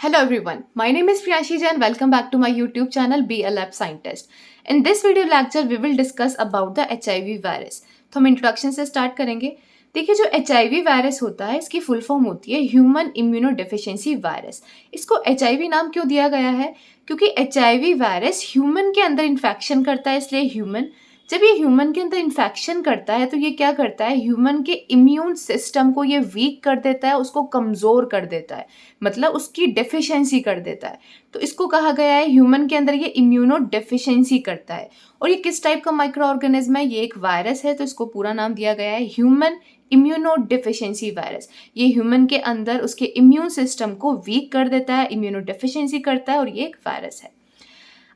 Hello everyone, my name is Priyanshi Jain. Welcome back to my YouTube channel Be a Lab Scientist. In this video lecture we will discuss about the HIV virus. तो हम introduction से start करेंगे. देखिए जो HIV virus होता है इसकी full form होती है ह्यूमन इम्यूनो डेफिशिएंसी वायरस. इसको HIV नाम क्यों दिया गया है? क्योंकि HIV वायरस ह्यूमन के अंदर इन्फेक्शन करता है, इसलिए ह्यूमन. जब ये ह्यूमन के अंदर इन्फेक्शन करता है तो ये क्या करता है, ह्यूमन के इम्यून सिस्टम को ये वीक कर देता है, उसको कमज़ोर कर देता है, मतलब उसकी डेफिशिएंसी कर देता है. तो इसको कहा गया है ह्यूमन के अंदर ये इम्यूनो डेफिशिएंसी करता है. और ये किस टाइप का माइक्रो ऑर्गेनिज्म है? ये एक वायरस है, तो इसको पूरा नाम दिया गया है ह्यूमन इम्यूनो डेफिशिएंसी वायरस. ये ह्यूमन के अंदर उसके इम्यून सिस्टम को वीक कर देता है, इम्यूनो डेफिशिएंसी करता है, और ये एक वायरस है.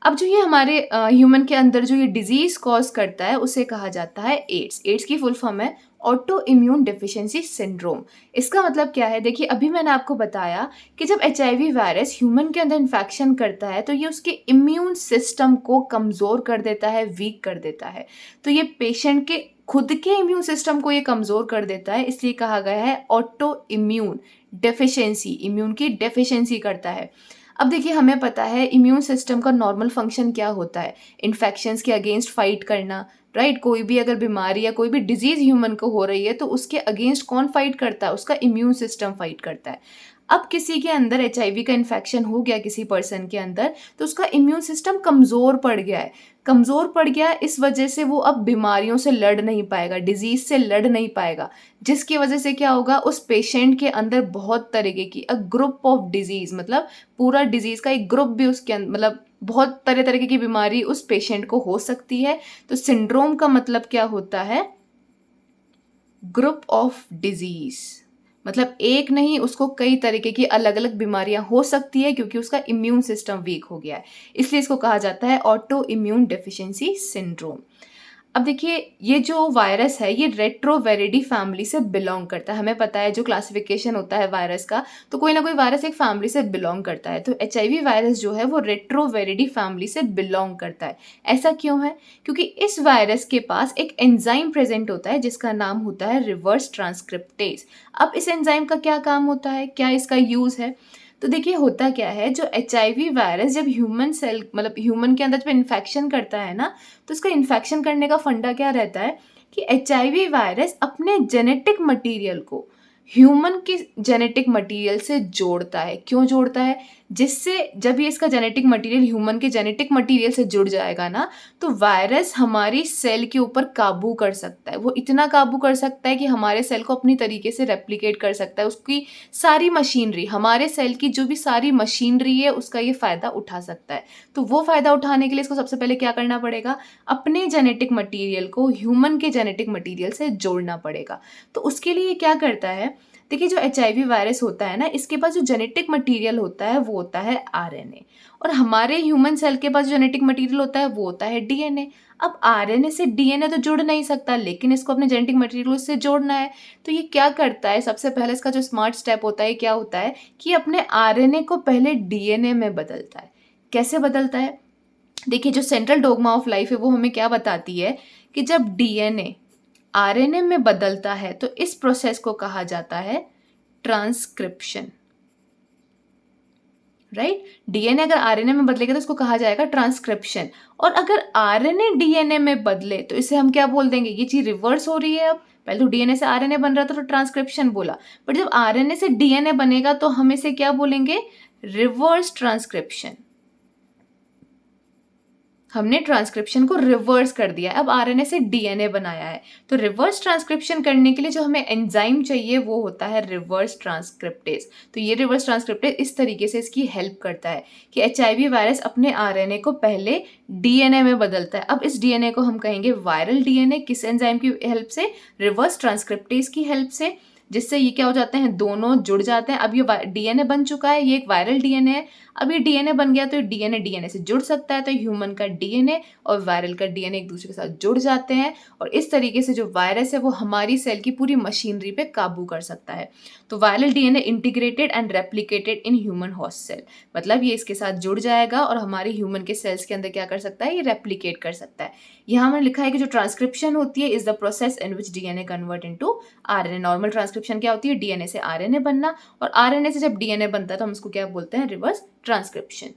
अब जो ये हमारे ह्यूमन के अंदर जो ये डिजीज़ कॉज करता है उसे कहा जाता है एड्स. एड्स की फुल फॉर्म है ऑटो इम्यून डेफिशिएंसी सिंड्रोम. इसका मतलब क्या है? देखिए अभी मैंने आपको बताया कि जब HIV वायरस ह्यूमन के अंदर इन्फेक्शन करता है तो ये उसके इम्यून सिस्टम को कमज़ोर कर देता है, वीक कर देता है. तो ये पेशेंट के खुद के इम्यून सिस्टम को ये कमज़ोर कर देता है, इसलिए कहा गया है ऑटो इम्यून डेफिशिएंसी, इम्यून की डेफिशिएंसी करता है. अब देखिए हमें पता है इम्यून सिस्टम का नॉर्मल फंक्शन क्या होता है, इन्फेक्शंस के अगेंस्ट फाइट करना, राइट. कोई भी अगर बीमारी या कोई भी डिजीज़ ह्यूमन को हो रही है तो उसके अगेंस्ट कौन फाइट करता है? उसका इम्यून सिस्टम फाइट करता है. अब किसी के अंदर HIV का इन्फेक्शन हो गया किसी पर्सन के अंदर, तो उसका इम्यून सिस्टम कमज़ोर पड़ गया है. कमज़ोर पड़ गया है इस वजह से वो अब बीमारियों से लड़ नहीं पाएगा, डिजीज़ से लड़ नहीं पाएगा, जिसकी वजह से क्या होगा, उस पेशेंट के अंदर बहुत तरीके की ग्रुप ऑफ डिजीज़, मतलब पूरा डिजीज़ का एक ग्रुप भी उसके अंदर, मतलब बहुत तरह तरह की बीमारी उस पेशेंट को हो सकती है. तो सिंड्रोम का मतलब क्या होता है? ग्रुप ऑफ डिजीज़, मतलब एक नहीं, उसको कई तरीके की अलग अलग बीमारियां हो सकती है क्योंकि उसका इम्यून सिस्टम वीक हो गया है, इसलिए इसको कहा जाता है ऑटो इम्यून डेफिशिएंसी सिंड्रोम. अब देखिए ये जो वायरस है ये रेट्रोवेरिडी फैमिली से बिलोंग करता है. हमें पता है जो क्लासिफिकेशन होता है वायरस का, तो कोई ना कोई वायरस एक फैमिली से बिलोंग करता है. तो HIV वायरस जो है वो रेट्रोवेरिडी फैमिली से बिलोंग करता है. ऐसा क्यों है? क्योंकि इस वायरस के पास एक एंजाइम प्रेजेंट होता है जिसका नाम होता है रिवर्स ट्रांसक्रिप्टेज. अब इस एंजाइम का क्या काम होता है, क्या इसका यूज़ है? तो देखिए होता क्या है, जो HIV वायरस जब ह्यूमन सेल, मतलब ह्यूमन के अंदर जब इन्फेक्शन करता है ना, तो इसका इन्फेक्शन करने का फंडा क्या रहता है कि HIV वायरस अपने जेनेटिक मटेरियल को ह्यूमन के जेनेटिक मटेरियल से जोड़ता है. क्यों जोड़ता है? जिससे जब ये इसका जेनेटिक मटेरियल ह्यूमन के जेनेटिक मटेरियल से जुड़ जाएगा ना, तो वायरस हमारी सेल के ऊपर काबू कर सकता है. वो इतना काबू कर सकता है कि हमारे सेल को अपनी तरीके से रेप्लिकेट कर सकता है. उसकी सारी मशीनरी, हमारे सेल की जो भी सारी मशीनरी है उसका ये फ़ायदा उठा सकता है. तो वो फ़ायदा उठाने के लिए इसको सबसे पहले क्या करना पड़ेगा, अपने जेनेटिक मटीरियल को ह्यूमन के जेनेटिक मटीरियल से जोड़ना पड़ेगा. तो उसके लिए क्या करता है, देखिए जो HIV वायरस होता है ना, इसके पास जो जेनेटिक मटेरियल होता है वो होता है RNA, और हमारे ह्यूमन सेल के पास जो जेनेटिक मटेरियल होता है वो होता है DNA. अब RNA से DNA तो जुड़ नहीं सकता, लेकिन इसको अपने जेनेटिक मटेरियल से जोड़ना है. तो ये क्या करता है, सबसे पहले इसका जो स्मार्ट स्टेप होता है क्या होता है कि अपने RNA को पहले DNA में बदलता है. कैसे बदलता है? देखिए जो सेंट्रल डोग्मा ऑफ लाइफ है वो हमें क्या बताती है कि जब DNA RNA में बदलता है तो इस प्रोसेस को कहा जाता है ट्रांसक्रिप्शन, राइट. DNA अगर RNA में बदलेगा तो इसको कहा जाएगा ट्रांसक्रिप्शन. और अगर RNA DNA में बदले तो इसे हम क्या बोल देंगे, ये चीज रिवर्स हो रही है. अब पहले तो DNA से RNA बन रहा था तो ट्रांसक्रिप्शन बोला, बट जब RNA से DNA बनेगा तो हम इसे क्या बोलेंगे, रिवर्स ट्रांसक्रिप्शन. हमने ट्रांसक्रिप्शन को रिवर्स कर दिया है, अब RNA से DNA बनाया है. तो रिवर्स ट्रांसक्रिप्शन करने के लिए जो हमें एंजाइम चाहिए वो होता है रिवर्स ट्रांसक्रिप्टेज. तो ये रिवर्स ट्रांसक्रिप्टेज इस तरीके से इसकी हेल्प करता है कि HIV वायरस अपने RNA को पहले DNA में बदलता है. अब इस DNA को हम कहेंगे वायरल DNA. किस एंजाइम की हेल्प से? रिवर्स ट्रांसक्रिप्टेज की हेल्प से, जिससे ये क्या हो जाते हैं, दोनों जुड़ जाते हैं. अब ये DNA बन चुका है, ये एक वायरल DNA है. अब ये DNA बन गया तो DNA से जुड़ सकता है, तो ह्यूमन का DNA और वायरल का DNA एक दूसरे के साथ जुड़ जाते हैं, और इस तरीके से जो वायरस है वो हमारी सेल की पूरी मशीनरी पे काबू कर सकता है. तो viral DNA integrated and replicated in human host cell, मतलब ये इसके साथ जुड़ जाएगा और हमारे ह्यूमन के सेल्स के अंदर क्या कर सकता है, ये रेप्लिकेट कर सकता है. यहाँ मैंने लिखा है कि जो ट्रांसक्रिप्शन होती है is the process in which DNA convert into RNA. Normal transcription transcription क्या होती है, डीएनए से आरएनए बनना, और आरएनए से जब डीएनए बनता है तो हम इसको क्या बोलते हैं, रिवर्स ट्रांसक्रिप्शन।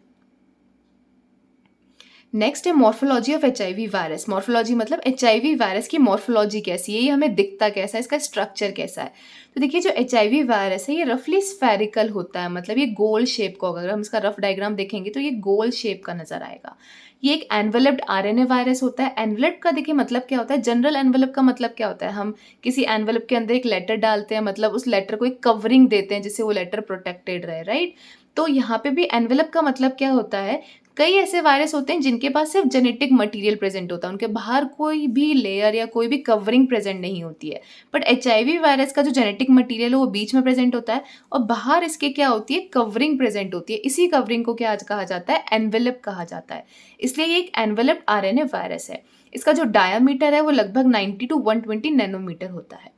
नेक्स्ट है morphology of HIV virus. Morphology मतलब एचआईवी वायरस की मॉर्फोलॉजी कैसी है, ये हमें दिखता कैसा है, इसका स्ट्रक्चर कैसा है। तो देखिए जो एचआईवी वायरस है ये रफली स्फेरिकल होता है, मतलब ये गोल शेप का होगा। अगर हम इसका रफ डायग्राम देखेंगे तो ये गोल शेप का नजर आएगा। ये एक एनवेलप्ड आरएनए वायरस होता है। एनवेलप का देखिए मतलब क्या होता है, जनरल एनवेलप का मतलब क्या होता है, हम किसी एनवेलप के अंदर एक लेटर डालते हैं, मतलब उस लेटर को एक कवरिंग देते हैं जिससे वो लेटर प्रोटेक्टेड रहे, राइट। तो यहाँ पे भी एनवेलप का मतलब क्या होता है, कई ऐसे वायरस होते हैं जिनके पास सिर्फ जेनेटिक मटेरियल प्रेजेंट होता है, उनके बाहर कोई भी लेयर या कोई भी कवरिंग प्रेजेंट नहीं होती है। बट एचआईवी वायरस का जो जेनेटिक मटेरियल है वो बीच में प्रेजेंट होता है और बाहर इसके क्या होती है, कवरिंग प्रेजेंट होती है। इसी कवरिंग को क्या कहा जाता है, एनवेलप कहा जाता है। इसलिए ये एक एनवेलप्ड आरएनए वायरस है। इसका जो डायामीटर है वो लगभग 90 to 120 नैनोमीटर होता है।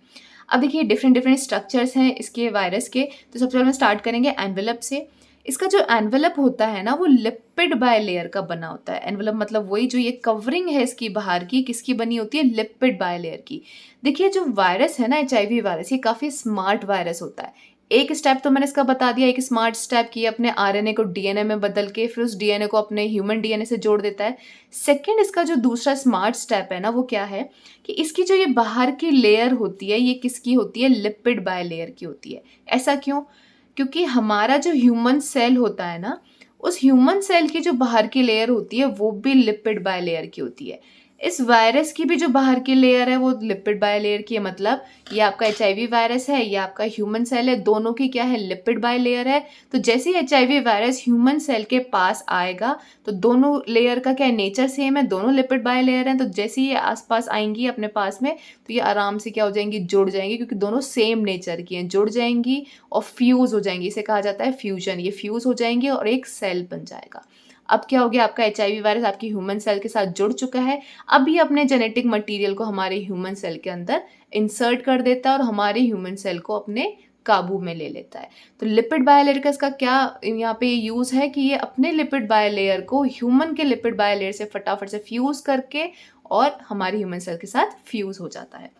अब देखिए डिफरेंट डिफरेंट स्ट्रक्चर्स हैं इसके वायरस के। तो सबसे पहले स्टार्ट करेंगे एनवेलप से। इसका जो एनवेलप होता है ना वो लिपिड बाय लेयर का बना होता है। एनवेलप मतलब वही जो ये कवरिंग है इसकी बाहर की, किसकी बनी होती है, लिपिड बाय लेयर की। देखिए जो वायरस है ना एचआईवी वायरस, ये काफ़ी स्मार्ट वायरस होता है। एक स्टेप तो मैंने इसका बता दिया, एक स्मार्ट स्टेप किया अपने आरएनए को डीएनए में बदल के, फिर उस डीएनए को अपने ह्यूमन डीएनए से जोड़ देता है। सेकेंड इसका जो दूसरा स्मार्ट स्टेप है ना वो क्या है कि इसकी जो ये बाहर की लेयर होती है ये किसकी होती है, लिपिड बाय लेयर की होती है। ऐसा क्यों, क्योंकि हमारा जो ह्यूमन सेल होता है ना, उस ह्यूमन सेल की जो बाहर की लेयर होती है वो भी लिपिड बाय लेयर की होती है। इस वायरस की भी जो बाहर की लेयर है वो लिपिड बाय लेयर की है। मतलब ये आपका एचआईवी वायरस है, ये आपका ह्यूमन सेल है, दोनों की क्या है, लिपिड बाय लेयर है। तो जैसे ही एचआईवी वायरस ह्यूमन सेल के पास आएगा तो दोनों लेयर का क्या नेचर सेम है, दोनों लिपिड बाय लेयर हैं। तो जैसे ही ये आसपास आएंगी अपने पास में तो ये आराम से क्या हो जाएंगी, जुड़ जाएंगी, क्योंकि दोनों सेम नेचर की हैं, जुड़ जाएंगी और फ्यूज हो जाएंगी। इसे कहा जाता है फ्यूजन। ये फ्यूज हो जाएंगे और एक सेल बन जाएगा। अब क्या हो गया, आपका एचआईवी वायरस आपकी ह्यूमन सेल के साथ जुड़ चुका है। अब ये अपने जेनेटिक मटेरियल को हमारे ह्यूमन सेल के अंदर इंसर्ट कर देता है और हमारे ह्यूमन सेल को अपने काबू में ले लेता है। तो लिपिड बायलेयर का इसका क्या यहाँ पे यूज है कि ये अपने लिपिड बायलेयर को ह्यूमन के लिपिड बायलेयर से फटाफट से फ्यूज करके और हमारे ह्यूमन सेल के साथ फ्यूज हो जाता है।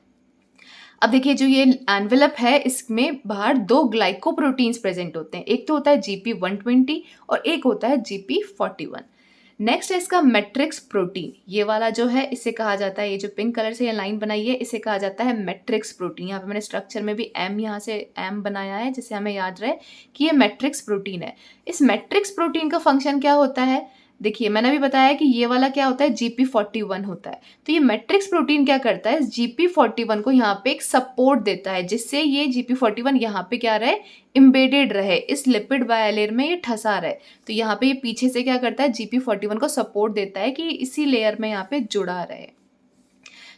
अब देखिए जो ये एनवेलप है इसमें बाहर दो ग्लाइकोप्रोटीन्स प्रेजेंट होते हैं, एक तो होता है GP120 और एक होता है GP41। नेक्स्ट है इसका मैट्रिक्स प्रोटीन, ये वाला जो है इसे कहा जाता है, ये जो पिंक कलर से ये लाइन बनाई है इसे कहा जाता है मैट्रिक्स प्रोटीन। यहाँ पे मैंने स्ट्रक्चर में भी एम यहाँ से एम बनाया है जिससे हमें याद रहे कि ये मैट्रिक्स प्रोटीन है। इस मैट्रिक्स प्रोटीन का फंक्शन क्या होता है, देखिए मैंने अभी बताया कि ये वाला क्या होता है, GP41 होता है। तो ये मैट्रिक्स प्रोटीन क्या करता है, GP41 को यहाँ पे एक सपोर्ट देता है जिससे ये GP41 यहाँ पे क्या रहे, इम्बेडेड रहे, इस लिपिड बायलेयर में ये ठसा रहे। तो यहाँ पे ये पीछे से क्या करता है, GP41 को सपोर्ट देता है कि इसी लेयर में यहाँ पे जुड़ा रहे।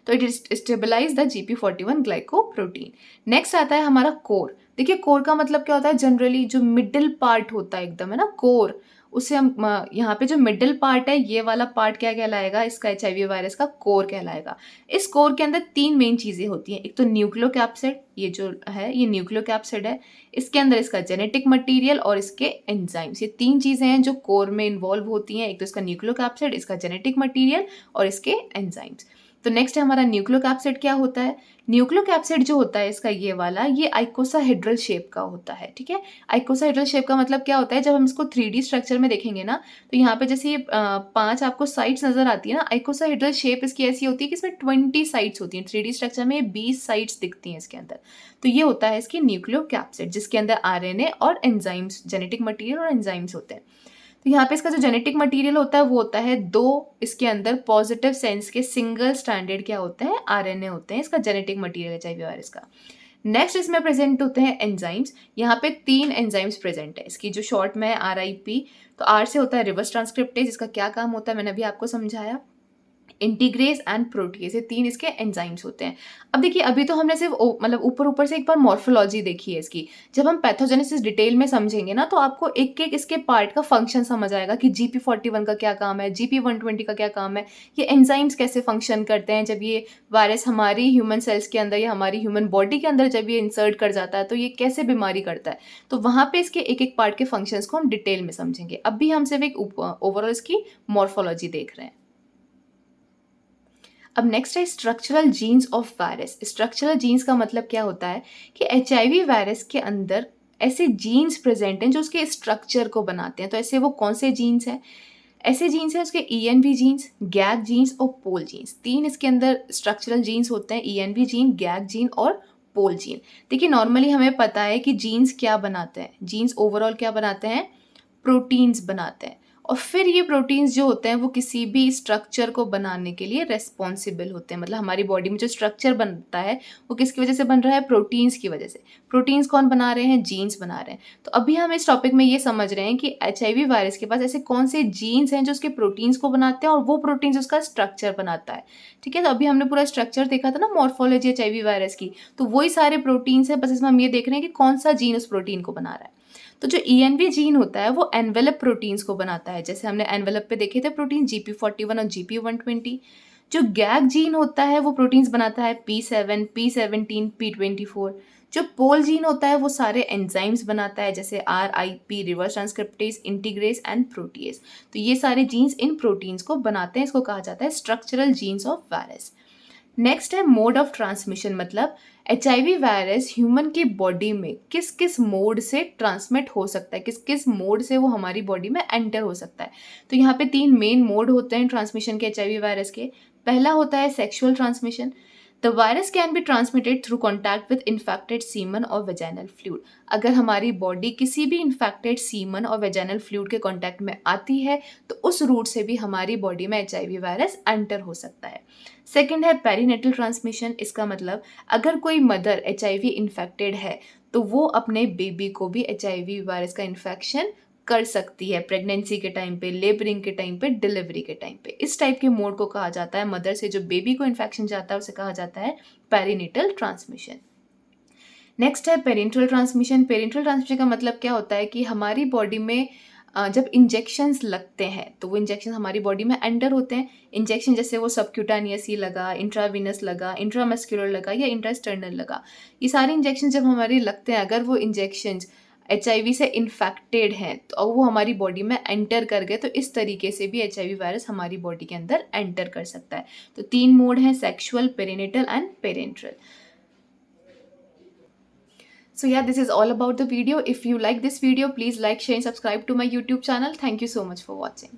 तो it stabilize the GP41 glycoprotein. Next आता है हमारा कोर। देखिए कोर का मतलब क्या होता है, जनरली जो मिडिल पार्ट होता है एकदम है ना कोर, उसे हम यहाँ पे जो मिडिल पार्ट है ये वाला पार्ट क्या कहलाएगा, इसका एचआईवी वायरस का कोर कहलाएगा। इस कोर के अंदर तीन मेन चीजें होती हैं, एक तो न्यूक्लियोकैप्सिड, ये जो है ये न्यूक्लियोकैप्सिड है, इसके अंदर इसका जेनेटिक मटेरियल और इसके एंजाइम्स, ये तीन चीजें हैं जो कोर में इन्वॉल्व होती हैं। एक तो इसका न्यूक्लियोकैप्सिड, इसका जेनेटिक मटेरियल और इसके एंजाइम्स। तो नेक्स्ट है हमारा न्यूक्लियोकैप्सिड क्या होता है। न्यूक्लियोकैप्सिड जो होता है इसका ये वाला, ये आइकोसाहेड्रल शेप का होता है, ठीक है। आइकोसाहेड्रल शेप का मतलब क्या होता है, जब हम इसको 3D स्ट्रक्चर में देखेंगे ना तो यहाँ पे जैसे ये 5 आपको साइड्स नजर आती है ना, आइकोसाहेड्रल शेप इसकी ऐसी होती है कि इसमें 20 साइड्स होती हैं। 3D स्ट्रक्चर में 20 साइड्स दिखती हैं इसके अंदर। तो ये होता है इसकी न्यूक्लियोकैप्सिड जिसके अंदर आरएनए और एंजाइम्स, जेनेटिक मटीरियल और एंजाइम्स होते हैं। तो यहाँ पे इसका जो जेनेटिक मटेरियल होता है वो होता है दो, इसके अंदर पॉजिटिव सेंस के सिंगल स्ट्रैंडेड क्या होते हैं, आरएनए होते हैं इसका जेनेटिक मटेरियल एचआईवी वायरस का। नेक्स्ट इसमें प्रेजेंट होते हैं एंजाइम्स। यहाँ पे 3 एंजाइम्स प्रेजेंट है, इसकी जो शॉर्ट में है RIP। तो R से होता है रिवर्स ट्रांसक्रिप्टेज, इसका क्या काम होता है मैंने अभी आपको समझाया। इंटीग्रेज एंड प्रोटीज, ये 3 इसके एंजाइम्स होते हैं। अब देखिए अभी तो हमने सिर्फ मतलब ऊपर ऊपर से एक बार मॉर्फोलॉजी देखी है इसकी। जब हम पैथोजेनेसिस डिटेल में समझेंगे ना तो आपको एक एक इसके पार्ट का फंक्शन समझ आएगा कि GP41 का क्या काम है, GP120 का क्या काम है, ये एंजाइम्स कैसे फंक्शन करते हैं। जब ये वायरस हमारी ह्यूमन सेल्स के अंदर या हमारी ह्यूमन बॉडी के अंदर जब ये इंसर्ट कर जाता है तो ये कैसे बीमारी करता है, तो वहाँ पे इसके एक एक पार्ट के फंक्शंस को हम डिटेल में समझेंगे। अभी हम सिर्फ एक ओवरऑल इसकी मॉर्फोलॉजी देख रहे हैं। अब नेक्स्ट है structural genes of virus. Structural genes का मतलब क्या होता है कि एचआईवी वायरस के अंदर ऐसे जीन्स प्रेजेंट हैं जो उसके स्ट्रक्चर को बनाते हैं। तो ऐसे वो कौन से जीन्स हैं? ऐसे जीन्स हैं उसके ईएनवी जीन्स, गैग जीन्स और पोल जीन्स। 3 इसके अंदर स्ट्रक्चरल जीन्स होते हैं, ईएनवी जीन, गैग जीन और पोल जीन। देखिए नॉर्मली हमें पता है कि जीन्स क्या बनाते हैं। जीन्स ओवरऑल क्या बनाते हैं? प्रोटीन्स बनाते हैं। और फिर ये प्रोटीन्स जो होते हैं वो किसी भी स्ट्रक्चर को बनाने के लिए रेस्पॉन्सिबल होते हैं। मतलब हमारी बॉडी में जो स्ट्रक्चर बनता है वो किसकी वजह से बन रहा है? प्रोटीन्स की वजह से। प्रोटीन्स कौन बना रहे हैं? जीन्स बना रहे हैं। तो अभी हम इस टॉपिक में ये समझ रहे हैं कि एचआईवी वायरस के पास ऐसे कौन से जीन्स हैं जो उसके प्रोटीन्स को बनाते हैं और वो प्रोटीन्स उसका स्ट्रक्चर बनाता है। ठीक है, तो अभी हमने पूरा स्ट्रक्चर देखा था ना मॉर्फोलॉजी एचआईवी वायरस की, तो वही सारे प्रोटीन्स हैं, बस इसमें हम ये देख रहे हैं कि कौन सा जीन उस प्रोटीन को बना रहा है। तो जो ईएनवी जीन होता है वो एनवेलप प्रोटीन्स को बनाता है। जैसे हमने एनवेलप पे देखे थे प्रोटीन GP41 और GP120। जो गैग जीन होता है वो प्रोटीन्स बनाता है P7, P17, P24। जो पोल जीन होता है वो सारे एंजाइम्स बनाता है, जैसे RIP, reverse transcriptase, integrase and protease. तो ये सारे जीन्स इन प्रोटीन्स को बनाते हैं। इसको कहा जाता है structural genes of virus. Next है मोड ऑफ ट्रांसमिशन। मतलब एचआईवी वायरस ह्यूमन की बॉडी में किस किस मोड से ट्रांसमिट हो सकता है, किस किस मोड से वो हमारी बॉडी में एंटर हो सकता है। तो यहाँ पे 3 मेन मोड होते हैं ट्रांसमिशन के एचआईवी वायरस के। पहला होता है sexual transmission. The virus can be transmitted through contact with infected semen और वेजाइनल फ्लूइड। अगर हमारी बॉडी किसी भी इन्फेक्टेड सीमन और वेजाइनल फ्लूइड के कॉन्टैक्ट में आती है तो उस रूट से भी हमारी बॉडी में एचआईवी वायरस एंटर हो सकता है। सेकेंड है पेरीनेटल ट्रांसमिशन। इसका मतलब अगर कोई मदर एचआईवी इन्फेक्टेड है तो वो अपने बेबी को भी एचआईवी वायरस का इन्फेक्शन कर सकती है, प्रेगनेंसी के टाइम पे, लेबरिंग के टाइम पे, डिलीवरी के टाइम पे। इस टाइप के मोड को कहा जाता है, मदर से जो बेबी को इन्फेक्शन जाता है उसे कहा जाता है पेरीनेटल ट्रांसमिशन। नेक्स्ट है पेरेंटल ट्रांसमिशन। पेरेंटल ट्रांसमिशन का मतलब क्या होता है कि हमारी बॉडी में जब इंजेक्शंस लगते हैं तो वो इंजेक्शन हमारी बॉडी में एंटर होते हैं। इंजेक्शन जैसे वो सबक्यूटानियस ही लगा, इंट्रावीनस लगा, इंट्रामस्कुलर लगा या इंट्रास्टर्नल लगा, ये सारे इंजेक्शन जब हमारे लगते हैं, अगर वो इंजेक्शंस एचआईवी से इन्फेक्टेड हैं तो वो हमारी बॉडी में एंटर कर गए, तो इस तरीके से भी एचआईवी वायरस हमारी बॉडी के अंदर एंटर कर सकता है। तो 3 मोड हैं, sexual, perinatal and parental. So yeah, this is all about the video. If you like this video, please like, share and subscribe to my YouTube channel. Thank you so much for watching.